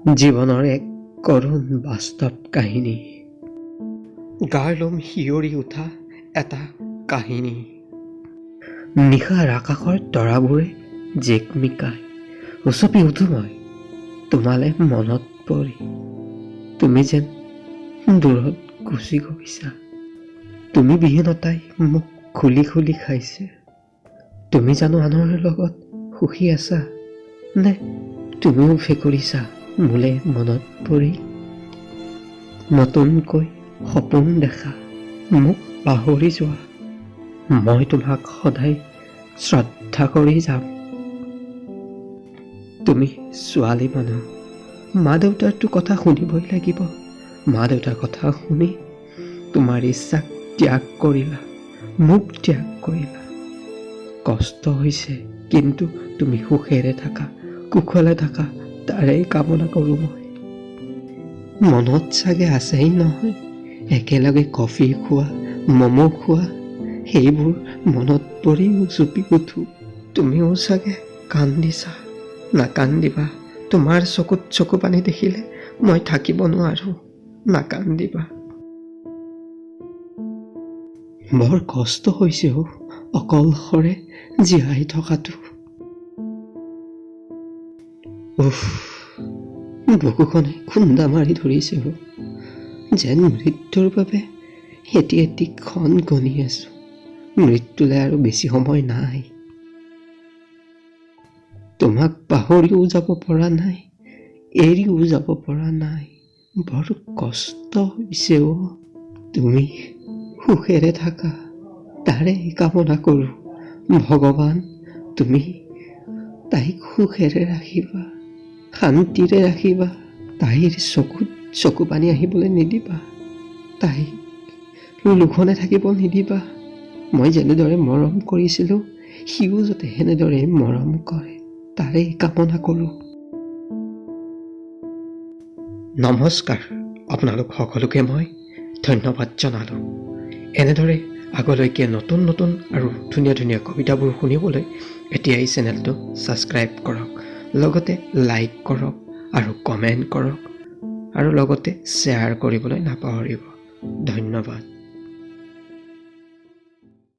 জীৱনৰ এক কৰুণ বাস্তৱ কাহিনী, গাৰ লোম শিয়ৰি উঠা এটা কাহিনী। নিশাৰ আকাশৰ তৰাবোৰে জেকমিকাই উচপি উঠো মই তোমালে মনত পৰি। তুমি যেন দূৰত গুচি গৈছা। তুমি বিহীনতাই মোক খুলি খুলি খাইছে। তুমি জানো আনৰ লগত সুখী আছা নে তুমিও ফেকুৰিছা মোলে মনত পৰি। নতুনকৈ সপোন দেখা মোক পাহৰি যোৱা। মই তোমাক সদায় শ্ৰদ্ধা কৰি যাম। তুমি ছোৱালী মানুহ, মা দেউতাৰতো কথা শুনিবই লাগিব। মা দেউতাৰ কথা শুনি তোমাৰ ইচ্ছাক ত্যাগ কৰিলা, মোক ত্যাগ কৰিলা। কষ্ট হৈছে, কিন্তু তুমি সুখেৰে থাকা, কুশলে থাকা, তাৰেই কামনা কৰোঁ মই। মনত চাগে আছেই নহয় একেলগে কফি খোৱা, ম'ম' খোৱা, সেইবোৰ মনত পৰি উচপি উঠো। তুমিও চাগে কান্দিছা, নাকান্দিবা। তোমাৰ চকুত চকু পানী দেখিলে মই থাকিব নোৱাৰো, নাকান্দিবা। বৰ কষ্ট হৈছে অকলশৰে জীয়াই থকাটো। বুকুখনে খুন্দা মাৰি ধৰিছে যেন মৃত্যুৰ বাবে এটি এটি ক্ষণ গণি আছো। মৃত্যুলৈ আৰু বেছি সময় নাই। তোমাক পাহৰিও যাব পৰা নাই, এৰিও যাব পৰা নাই। বৰ কষ্ট হৈছে তুমি সুখেৰে থাকা, তাৰে কামনা কৰো। ভগৱান, তুমি তাইক সুখেৰে ৰাখিবা, শান্তিৰে ৰাখিবা। তাইৰ চকুত চকু পানী আহিবলৈ নিদিবা, তাইক লোভনে থাকিব নিদিবা। মই যেনেদৰে মৰম কৰিছিলো, সিও যাতে সেনেদৰে মৰম কৰে, তাৰেই কামনা কৰো। নমস্কাৰ, আপোনালোক সকলোকে মই ধন্যবাদ জনালোঁ। এনেদৰে আগলৈকে নতুন নতুন আৰু ধুনীয়া ধুনীয়া কবিতাবোৰ শুনিবলৈ এতিয়াই চেনেলটো ছাবস্ক্ৰাইব কৰক, লগতে লাইক কৰক আৰু কমেণ্ট কৰক, আৰু লগতে শ্বেয়াৰ কৰিবলৈ নাপাহৰিব। ধন্যবাদ।